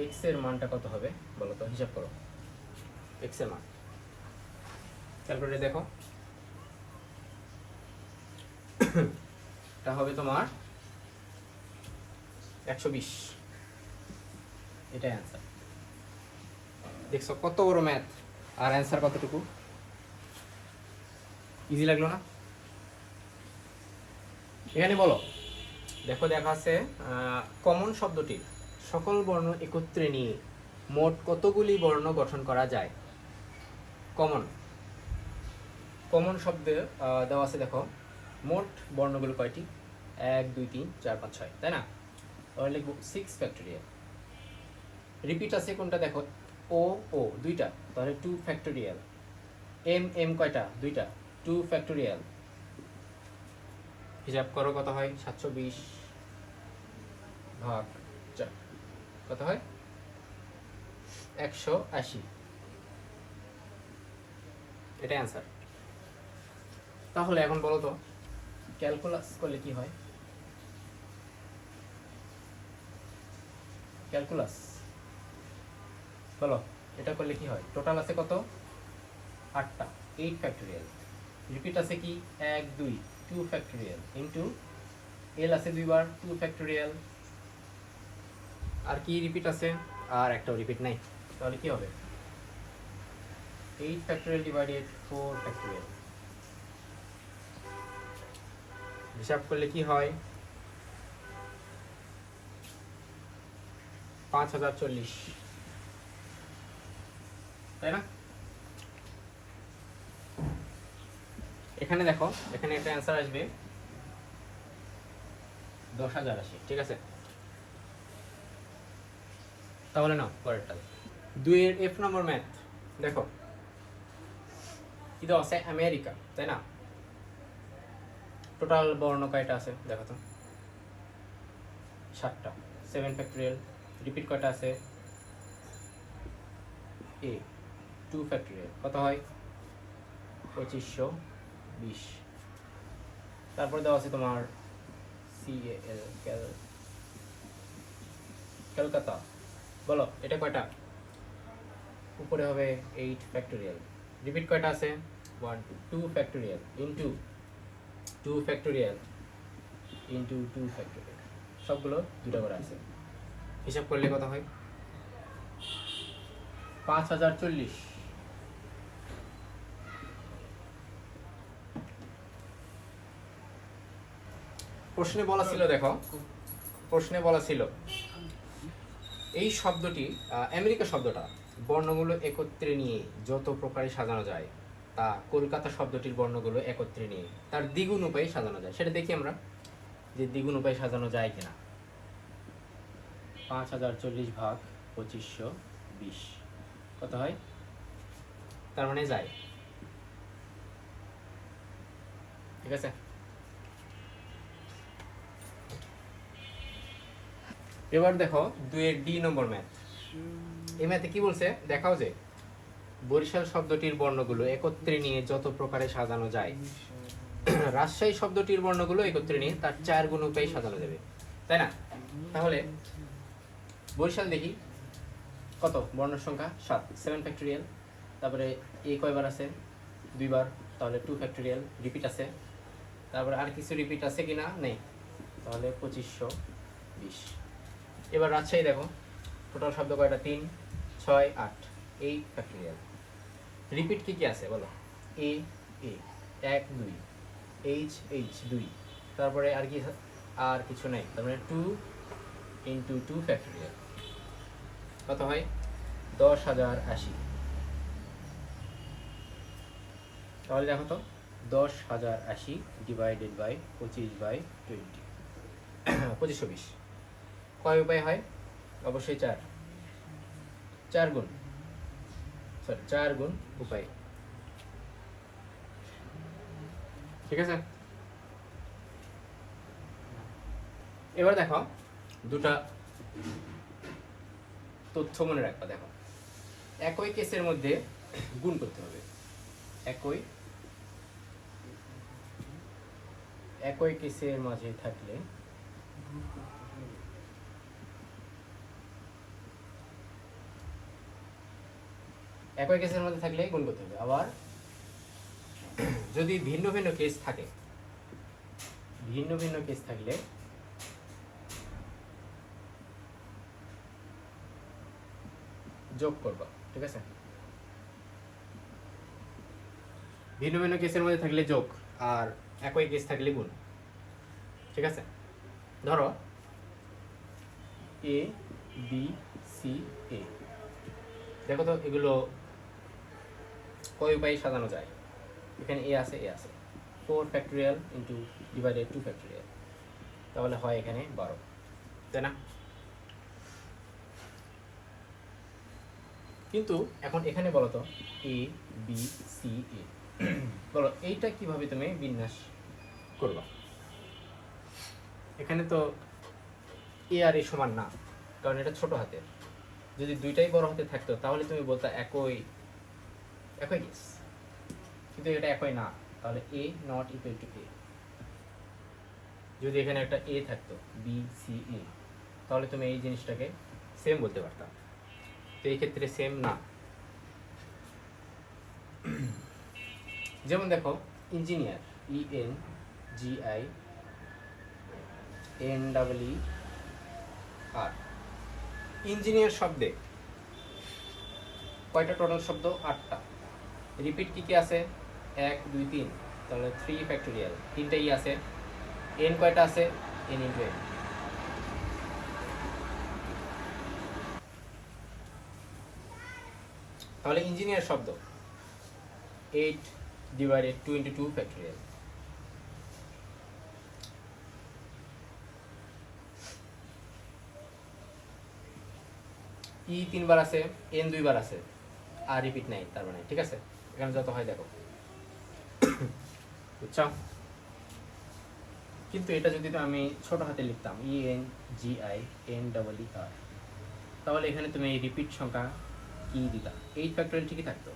S1: x এর মানটা কত হবে বলো তো, হিসাব করো x এর মান। ক্যালকুলেটরে দেখো, এটা হবে তোমার 120। এটাই অ্যান্সার। দেখছো কত বড় ম্যাথ, আর অ্যান্সার কতটুকু? ইজি লাগলো না? এখানে বলো, দেখো দেখা আছে কমন শব্দটির সকল বর্ণ একত্রে নিয়ে মোট কতগুলি বর্ণ গঠন করা যায়। কমন কমন শব্দে দেওয়া আছে, দেখো মোট বর্ণগুলো কয়টি? 1 2 3 4 5 6, তাই না? তাহলে লিখবো 6 ফ্যাক্টোরিয়াল। রিপিট আছে কোনটা দেখো, ও ও দুইটা, তাহলে 2 ফ্যাক্টোরিয়াল। এম এম কয়টা? দুইটা, 2 ফ্যাক্টোরিয়াল। হিসাব করো কত হয়? 720 ভাগ 4 কত হয়? 180। এটাই অ্যান্সার। তাহলে এখন বলো তো ক্যালকুলাস করলে কি হয়? ক্যালকুলাস বলো, এটা করলে কি হয়? টোটাল আছে কত? 8টা, 8 ফ্যাক্টোরিয়াল। রিপিট আছে কি? 1 2 2 ফ্যাক্টোরিয়াল ইন্টু এল আছে দুইবার 2 ফ্যাক্টোরিয়াল। আর কি রিপিট আছে? আর একটাও রিপিট নাই। তাহলে কি হবে? 8 ফ্যাক্টোরিয়াল ডিভাইডেড 4 ফ্যাক্টোরিয়াল। হিসাব করলে কি হয়? 5040, তাই না? এখানে দেখো, এখানে একটা অ্যান্সার আসবে 10,080। ঠিক আছে, তাহলে নাও পরেরটা। 2 এর F নম্বর ম্যাথ দেখো, কি দেওয়া আছে? আমেরিকা, তাই না? টোটাল বর্ণ কয়টা আছে দেখো তো? 7টা, 7 ফ্যাক্টোরিয়াল। রিপিট কয়টা আছে? এ 2 ফ্যাক্টোরিয়াল। কত হয়? 2520। তারপর দেওয়া আছে তোমার CAL, কলকাতা। বলো এটা কয়টা? উপরে হবে 8 ফ্যাক্টোরিয়াল। রিপিট কয়টা আছে? 1 2 factorial into 2 factorial into 2 factorial. সবগুলো দুটো করে আছে। হিসাব করলে কত হয়? 5040। প্রশ্নে বলা ছিল, দেখো প্রশ্নে বলা ছিল এই শব্দটি, আমেরিকা শব্দটা বর্ণগুলো একত্রে নিয়ে যত প্রকারে সাজানো যায় তা কলকাতা শব্দটির বর্ণগুলো একত্রে নিয়ে তার দ্বিগুণ উপায়ে সাজানো যায়। সেটা দেখি আমরা যে দ্বিগুণ উপায়ে সাজানো যায় কিনা। 5040 ভাগ 2520 কত হয়? তার মানে যায়। ঠিক আছে, এবার দেখো 2 এর ডি নম্বর ম্যাথ। এই ম্যাথে কি বলছে দেখাও, যে বরিশাল শব্দটির বর্ণগুলো একত্রে নিয়ে যত প্রকারে সাজানো যায় রাজশাহী শব্দটির বর্ণগুলো একত্রে নিয়ে তার 4 গুণ উপায়ে সাজানো যাবে, তাই না? তাহলে বরিশাল দেখি কত বর্ণ সংখ্যা? 7, 7 ফ্যাক্টোরিয়াল। তারপরে এ কয়বার আছে? 2বার, তাহলে 2 ফ্যাক্টোরিয়াল। রিপিট আছে, তারপরে আর কিছু রিপিট আছে কিনা? নেই, তাহলে 2520। এবার রাজশাহী দেখো, টোটাল শব্দ কয়টা? 3, 6, 8, এই ফ্যাক্টরিয়াল। রিপিট কি কি আছে বলো? এ এ 1 2, এইচ এইচ 2, তারপরে আর কি? আর কিছু নাই, তারপরে 2 ইন্টু 2 ফ্যাক্টরিয়াল কত হয়? 10,080। তাহলে দেখো তো, 10,080 ডিভাইডেড বাই 25/20, 2520। কয় উপায় হয়? অবশ্যই 4, 4 গুণ, সরি 4 গুণ উপায়। ঠিক আছে, এবার দেখো দুটা তথ্য মনে রাখবা। দেখো, একই কেসের মধ্যে গুণ করতে হবে। একই কেসের মাঝে থাকলে গুণ করতে হবে। আবার যদি ভিন্ন ভিন্ন কেস থাকলে যোগ করবা। ঠিক আছে, ভিন্ন ভিন্ন কেসের মধ্যে থাকলে যোগ, আর একই কেস থাকলে গুণ। ঠিক আছে, ধরো এ বি সি এ, দেখো তো এগুলো কয় উপায়ে সাজানো যায়? এখানে এ আছে, 4 ফ্যাক্টরিয়াল ইন্টু ডিভাইডেড 2 ফ্যাক্টরিয়াল, তাহলে হয় এখানে 12, তাই না? কিন্তু এখন এখানে বলো তো, এ বি সি এ, বলো এইটা কিভাবে তুমি বিন্যাস করবা? এখানে তো এ আর এ সমান না, কারণ এটা ছোট হাতের। যদি দুইটাই বড় হাতে থাকতো তাহলে তুমি বলতা একই কেস, কিন্তু এটা একই না, তাহলে এ নট ইকুয়াল টু এ। যদি এখানে একটা এ থাকতো, বি সি এ, তাহলে তুমি এই জিনিসটাকে সেম বলতে পারতাম। তো এই ক্ষেত্রে সেম না। যেমন দেখো, ইঞ্জিনিয়ার, ENGINER, ইঞ্জিনিয়ার শব্দে কয়টা টোটাল শব্দ? 8টা। রিপিট কি কি আছে? 1 2 3, তাহলে 3 ফ্যাক্টরিয়াল, 3টাই আছে। এন কয়টা আছে? N into N. তাহলে ইঞ্জিনিয়ার শব্দ 8 ডিভাইডেড 2 ইন্টু 2 ফ্যাক্টরিয়াল। ই 3 বার আছে, এন 2 বার আছে, আর রিপিট নাই, তার মানে ঠিক আছে। এখানে যত হয় দেখো, বুঝছো? কিন্তু এটা যদি আমি ছোট হাতে লিখতাম, ENGINER, তাহলে এখানে তুমি এই রিপিট সংখ্যা কি দিতা? 8 ফ্যাক্টরিয়াল ঠিকই থাকতো,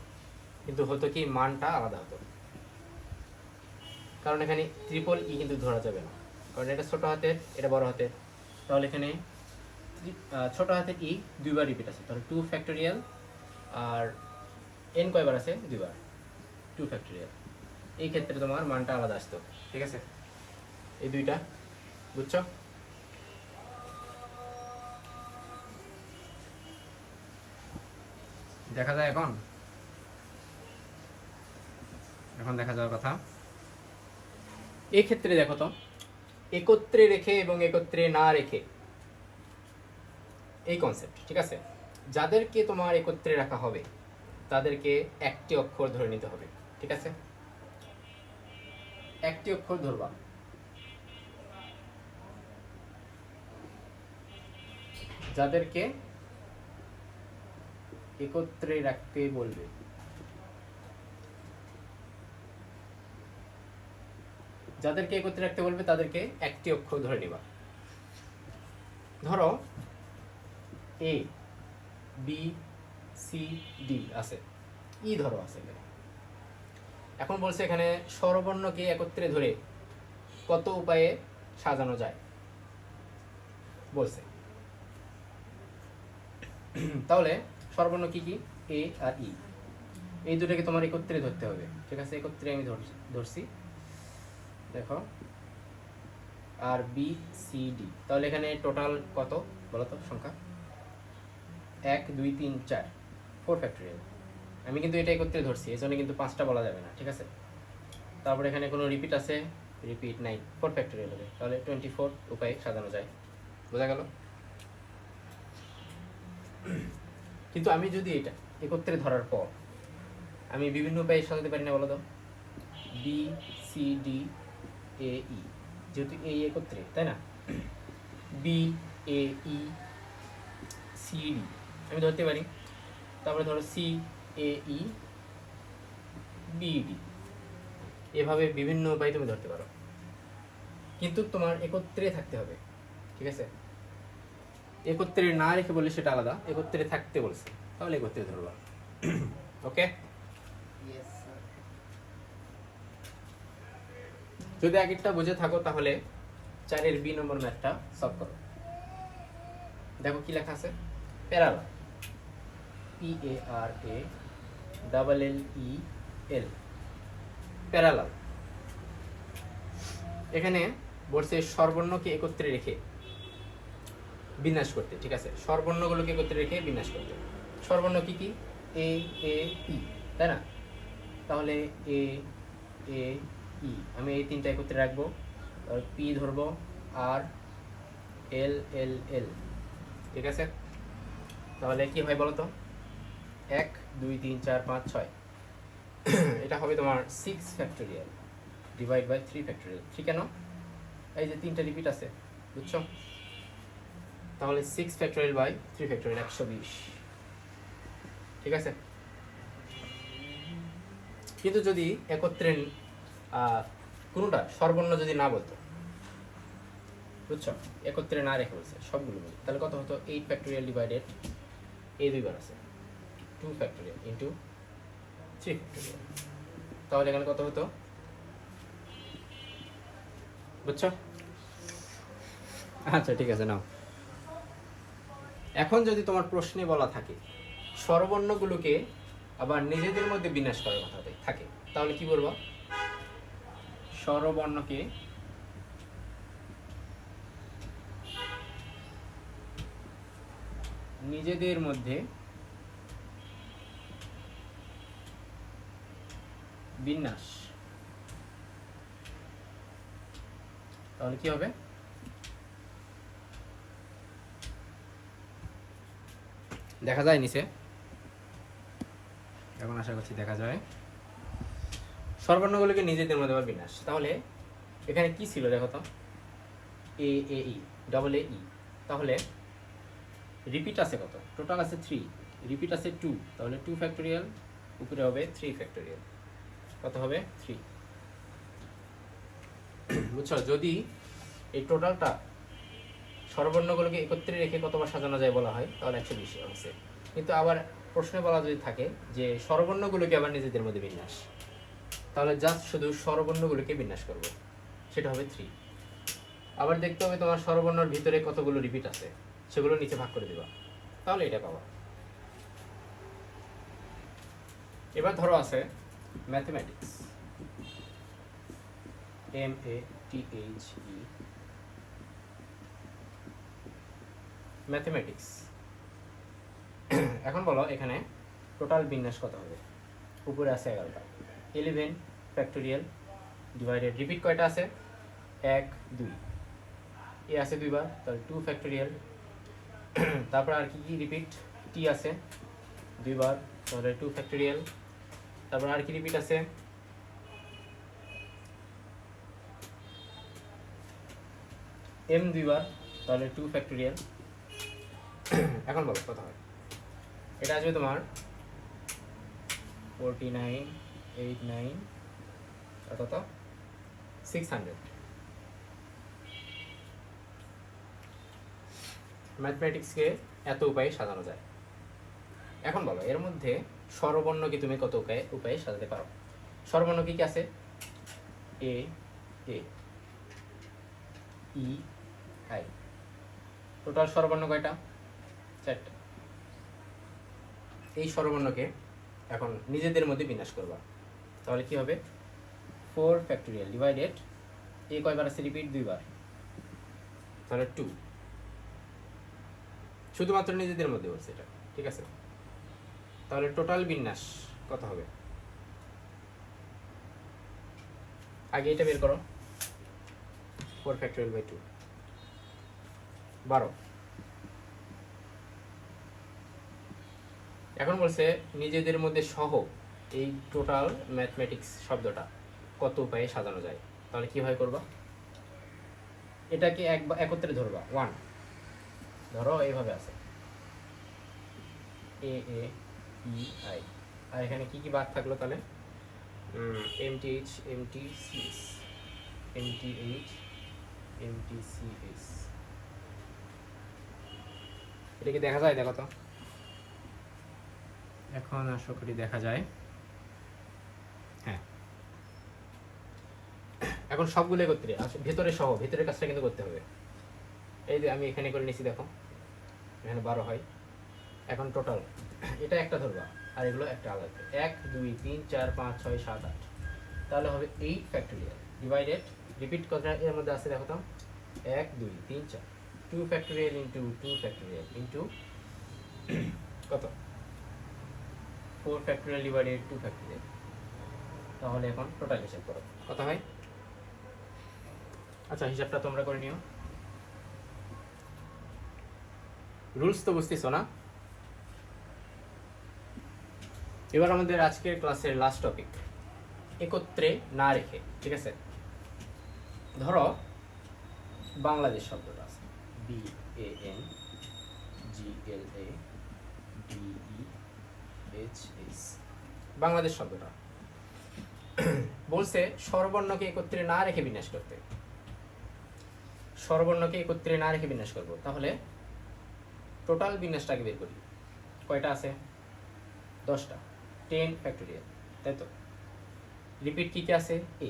S1: কিন্তু হতো কি, মানটা আলাদা হতো। কারণ এখানে ট্রিপল ই কিন্তু ধরা যাবে না, কারণ এটা ছোট হাতের, এটা বড় হাতের। তাহলে এখানে ছোট হাতের ই 2 বার রিপিট আছে, তাহলে 2 ফ্যাক্টরিয়াল, আর এন কয়বার আছে? 2 বার, 2 ফ্যাক্টরিয়াল। এই ক্ষেত্রে তোমার মানটা আলাদা আসতো। ঠিক আছে, এই দুইটা বুঝছো? দেখা যায় এখন দেখা যাওয়ার কথা। এই ক্ষেত্রে দেখো তো, একত্রে রেখে এবং একত্রে না রেখে, এই কনসেপ্ট। ঠিক আছে, যাদেরকে তোমার একত্রে রাখা হবে তাদেরকে একটি অক্ষর ধরে নিতে হবে। ঠিক আছে, একটি অক্ষর ধরবা। যাদেরকে একত্রে রাখতে বলবে, তাদেরকে একটি অক্ষর ধরে নিবা। ধরো এ বি সি ডি আছে, ই ধরো আছে এখানে। এখন বলছে এখানে স্বরবর্ণকে একত্রে ধরে কত উপায়ে সাজানো যায় বলছে। তাহলে স্বরবর্ণ কি কি? এ আর ই, এই দুটোকে তোমার একত্রে ধরতে হবে। ঠিক আছে, একত্রে আমি ধরছি, দেখো, আর বি সি ডি, তাহলে এখানে টোটাল কত? বলো তো সংখ্যা? 1 2 3 4 4 ফ্যাক্টরিয়াল। আমি কিন্তু এটা একত্রে ধরছি, এই জন্য কিন্তু 5টা বলা যাবে না, ঠিক আছে? তারপরে এখানে কোনো রিপিট আছে? রিপিট নাই, 4 ফ্যাক্টরিয়াল হবে, তাহলে 24 উপায়ে সাজানো যায়। বোঝা গেল? কিন্তু আমি যদি এটা একত্রে ধরার পর আমি বিভিন্ন উপায়ে সাজাতে পারি না, বলো তো? বি সি ডি এ ই, যেহেতু এই একত্রে, তাই না? B A E C D আমি ধরতে পারি। তারপরে ধরো সি এ ই বি ডি, এভাবে বিভিন্ন উপায়ে তুমি ধরতে পারো, কিন্তু তোমার একত্রে থাকতে হবে, ঠিক আছে? একত্রে না রেখে বললে সেটা আলাদা, একত্রে থাকতে বলছে তাহলে একত্রে ধরবা। ওকে, যদি এক একটা বুঝে থাকো তাহলে 4-এর বি নম্বর ম্যাথটা সলভ করো। দেখো কি লেখা আছে, প্যারালাল, PARALLEL, প্যারালাল। এখানে বলছে স্বরবর্ণকে একত্রে রেখে বিন্যাস করতে, ঠিক আছে? স্বরবর্ণগুলোকে একত্রে রেখে বিন্যাস করতে। স্বরবর্ণ কি কি? এ এ ই, তাই না? তাহলে এ এ ই আমি এই তিনটা একত্রে রাখবো, তারপর পি ধরবো, আর এল এল এল, ঠিক আছে? তাহলে কি হয় বলো তো? 1 2 3 4 5 6, এটা হবে তোমার 6 ফ্যাক্টরিয়াল ডিভাইড বাই 3 ফ্যাক্টরিয়াল। ঠিক কেন? এই যে তিনটা রিপিট আছে, বুঝছো? তাহলে 6 ফ্যাক্টরিয়াল বাই 3 ফ্যাক্টরিয়াল 120, ঠিক আছে? কিন্তু যদি একত্রে কোনোটা স্বরবর্ণ যদি না বলতো, বুঝছো, একত্রে না রেখে বলছে সবগুলো মিলে, তাহলে কত হতো? 8 ফ্যাক্টরিয়াল ডিভাইডেড, এই দুইবার আছে 2 ফ্যাক্টরিয়াল ইন্টু 3 ফ্যাক্টরিয়াল, তাহলে এখানে কত হতো? বুঝছো? আচ্ছা ঠিক আছে, নাও। এখন যদি তোমার প্রশ্নে বলা থাকে স্বরবর্ণগুলোকে আবার নিজেদের মধ্যে বিন্যাস করার কথা থাকে, তাহলে কি বলবো? স্বরবর্ণকে নিজেদের মধ্যে বিন্যাস, তাহলে কি হবে? দেখা যায় নিচে, এখন আশা করছি দেখা যায়। স্বরবর্ণগুলোকে নিজেদের মধ্যে আবার বিন্যাস, তাহলে এখানে কি ছিল দেখো তো? এ এ ই, ডবল এ ই, তাহলে রিপিট আছে কত? টোটাল আছে 3, রিপিট আছে 2, তাহলে 2 ফ্যাক্টরিয়াল, উপরে হবে 3 ফ্যাক্টরিয়াল, কত হবে? 3। বুঝছো? যদি এই টোটালটা স্বরবর্ণগুলোকে একত্রে রেখে কতবার সাজানো যায় বলা হয়, তাহলে 120 আছে। কিন্তু আবার প্রশ্নে বলা যদি থাকে যে স্বরবর্ণগুলোকে আবার নিজেদের মধ্যে বিন্যাস, তাহলে জাস্ট শুধু স্বরবর্ণগুলোকে বিন্যাস করবো, সেটা হবে 3। আবার দেখতে হবে তোমার স্বরবর্ণের ভিতরে কতগুলো রিপিট আছে, সেগুলো নিচে ভাগ করে দিবা, তাহলে এটা পাবা। এবার ধরো আছে ম্যাথমেটিক্স, MATHE, ম্যাথমেটিক্স। এখন বলো এখানে টোটাল বিন্যাস কত হবে? উপরে আছে 11টা, 11 ফ্যাক্টরিয়াল ডিভাইডেড, রিপিট কয়টা আছে? 1 2, এ আছে দুইবার, তাহলে 2 ফ্যাক্টরিয়াল। তারপর আর কি কি রিপিট? টি আছে দুইবার, তাহলে 2 ফ্যাক্টরিয়াল। তারপর আর কি রিপিট আছে? এম দুইবার, তাহলে 2 ফ্যাক্টরিয়াল। এখন বলো কত হয়? এটা আসবে তোমার 49 89 আর কত? 600। ম্যাথমেটিক্সকে এত উপায়ে সাজানো যায়। এখন বলো এর মধ্যে স্বরবর্ণকে তুমি কত উপায়ে সাজাতে পারো? স্বরবর্ণ কি কি আছে? এ এ ই আই, টোটাল স্বরবর্ণ কয়টা? 4টা। এই স্বরবর্ণকে এখন নিজেদের মধ্যে বিন্যাস করবা, তাহলে কি হবে? 4 ফ্যাক্টরিয়াল ডিভাইডেড, এ কয়বার আছে? রিপিট দুইবার, তাহলে 2, শুধুমাত্র নিজেদের মধ্যে বলছে এটা, ঠিক আছে? তাহলে টোটাল বিন্যাস কত হবে? আগে এটা বের করো, 4 ফ্যাক্টোরিয়াল বাই 2, 12। এখন বলছে নিজেদের মধ্যে সহ এই টোটাল ম্যাথমেটিক্স শব্দটা কত উপায়ে সাজানো যায়। তাহলে কীভাবে করবা? এটাকে একত্রে ধরবা, 1 ধরো এইভাবে আছে, এ এ ই আই, আর এখানে কি কি বাদ থাকলো তাহলে? MTH MTCS MTH MTCS। এটা কি দেখা যায়? দেখো তো, এখন আশা করি দেখা যায়। হ্যাঁ, এখন সবগুলো একত্রে ভেতরে সহ, ভেতরের কাজটা কিন্তু করতে হবে। এই যে আমি এখানে করে নিছি, দেখো এখানে 12 হয়। এখন টোটাল এটা একটা ধরবা, আর এগুলো একটা আলাদা, 1 2 3 4 5 6 7 8, তাহলে হবে 8 ফ্যাক্টোরিয়াল ডিভাইডেড, রিপিট কথা এর মধ্যে আছে, দেখো তো 1 2 3 4, 2 ফ্যাক্টোরিয়াল ইন্টু 2 ফ্যাক্টোরিয়াল ইন্টু কত, 4 ফ্যাক্টোরিয়াল ডিভাইডেড 2 ফ্যাক্টোরিয়াল। তাহলে এখন টোটাল হিসাব করো কত হয়। আচ্ছা, হিসাবটা তোমরা করে নিও। রুলস তো বুঝতেছো না? এবার আমাদের আজকের ক্লাসের লাস্ট টপিক, একত্রে না রেখে, ঠিক আছে? ধরো বাংলাদেশ শব্দটা আছে, BANGLADES, বাংলাদেশ শব্দটা বলছে স্বরবর্ণকে একত্রে না রেখে বিন্যাস করতে। স্বরবর্ণকে একত্রে না রেখে বিন্যাস করব, তাহলে টোটাল বিন্যাসটাকে বের করি। কয়টা আছে? 10টা, 10 ফ্যাক্টোরিয়াল, তাই তো? রিপিট কী কী আছে? এ,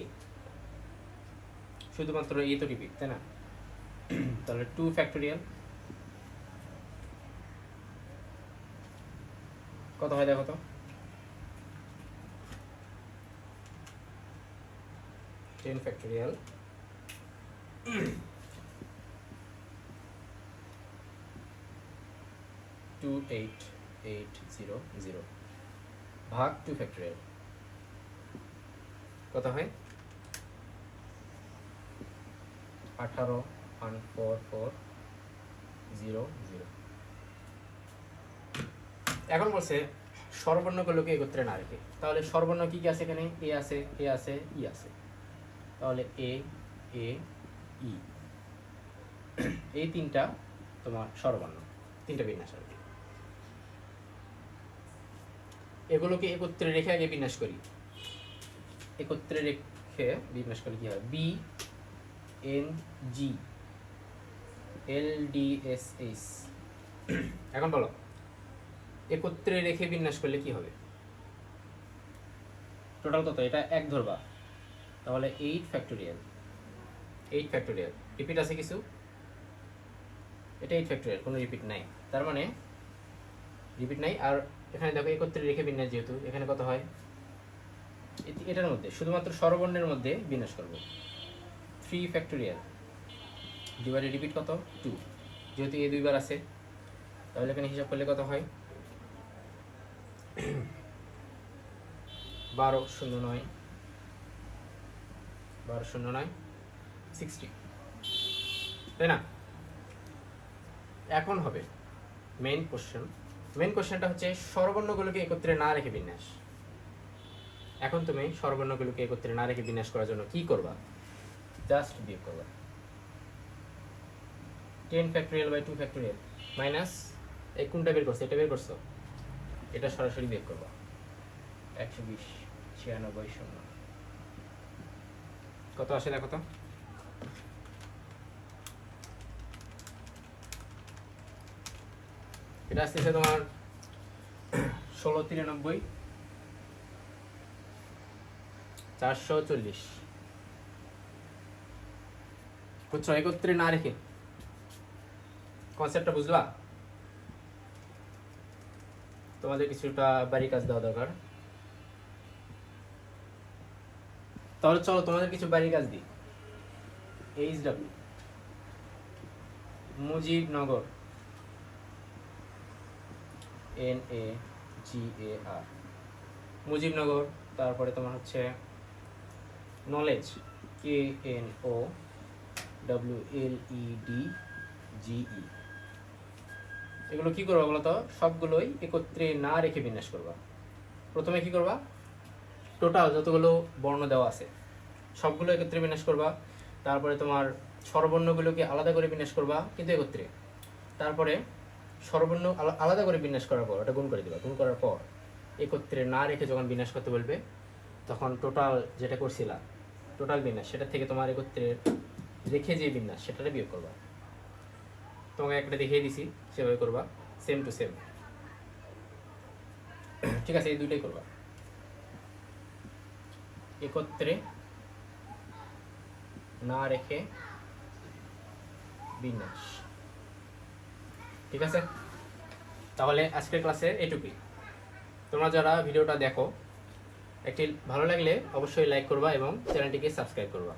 S1: শুধুমাত্র এ তো রিপিট, তাই না? তাহলে 2 ফ্যাক্টোরিয়াল কত হয় দেখো তো, 10 ফ্যাক্টোরিয়াল 28800 ভাগ 2 ফ্যাক্টোরিয়াল কত হয়? 18,144,0,0। এখন বলছে স্বরবর্ণগুলোকে একত্রে না রেখে, তাহলে স্বরবর্ণ কি কি আছে এখানে? এ আছে, এ আছে, ই আছে, তাহলে এ এ ই, এই তিনটা তোমার স্বরবর্ণ, তিনটা বিন্যাস আর কি। এগুলোকে একত্রে রেখে আগে বিন্যাস করি। একত্রে রেখে বিন্যাস করলে কি হয়? BNGLDSS। এখন বলো একত্রে রেখে বিন্যাস করলে কি হবে? টোটাল কত? এটা 1 ধরবা, তাহলে 8 ফ্যাক্টোরিয়াল, 8 ফ্যাক্টোরিয়াল। রিপিট আছে কিছু? এটা 8 ফ্যাক্টোরিয়াল, কোনো রিপিট নাই, তার মানে রিপিট নাই। আর এখানে দেখো একত্রে রেখে বিন্যাস, যেহেতু এখানে কত হয়? এটার মধ্যে শুধুমাত্র স্বরবর্ণের মধ্যে বিন্যাস করব, 3 ফ্যাক্টোরিয়াল ডিভাইডেড রিপিট কত? 2, যেহেতু এ দুইবার আছে, তাহলে এখানে হিসাব করলে কত হয়? 1209 60, তাই না? এখন হবে মেইন কোশ্চেন। মেইন কোশ্চেনটা হচ্ছে স্বরবর্ণগুলোকে একত্রে না রেখে বিন্যাস। এখন তুমি স্বরবর্ণগুলোকে একত্রে না রেখে বিন্যাস করার জন্য কি করবা? জাস্ট বিয়োগ করবা, 10 ফ্যাক্টোরিয়াল বাই 2 ফ্যাক্টোরিয়াল মাইনাস, এই কোনটা বের করছো? এটা বের করছো, এটা সরাসরি বিয়োগ করবা, 120 96 শূন্য কত আসে দেখো তো। এটা আসতেছে তোমার 1693 440। বুঝছো? একত্রে না রেখে, কনসেপ্টটা বুঝলা? তোমাদের কিছুটা বাড়ি কাজ দেওয়া দরকার, তাহলে চলো তোমাদের কিছু বাড়ির কাজ দিই। HW Mujibnagar NAGAR, Mujibnagar. তারপরে তোমার হচ্ছে নলেজ, KNOWLEDGE। এগুলো কি করবা বলো তো? সবগুলোই একত্রে না রেখে বিন্যাস করবা। প্রথমে কি করবা, টোটাল যতগুলো বর্ণ দেওয়া আছে সবগুলো একত্রে বিন্যাস করবা। তারপরে তোমার স্বরবর্ণগুলোকে আলাদা করে বিন্যাস করবা কিন্তু একত্রে। তারপরে স্বরবর্ণ আলাদা করে বিন্যাস করার পর ওটা গুণ করে দেবা। গুণ করার পর একত্রে না রেখে যখন বিন্যাস করতে বলবে তখন টোটাল যেটা করছিলা টোটাল বিন্যাস সেটা থেকে তোমার একত্রে রেখে যে বিন্যাস সেটারে বিয়োগ করবা। তোমাকে একটা দেখিয়ে দিছি, সেভাবে করবা, সেম টু সেম। ঠিক আছে, এই দুইটাই করবা, একত্রে না রেখে বিন্যাস। ঠিক আছে, তাহলে আজকের ক্লাসে এটুকুই। তোমরা যারা ভিডিওটা দেখো, একটি ভালো লাগলে অবশ্যই লাইক করবা এবং চ্যানেলটিকে সাবস্ক্রাইব করবা।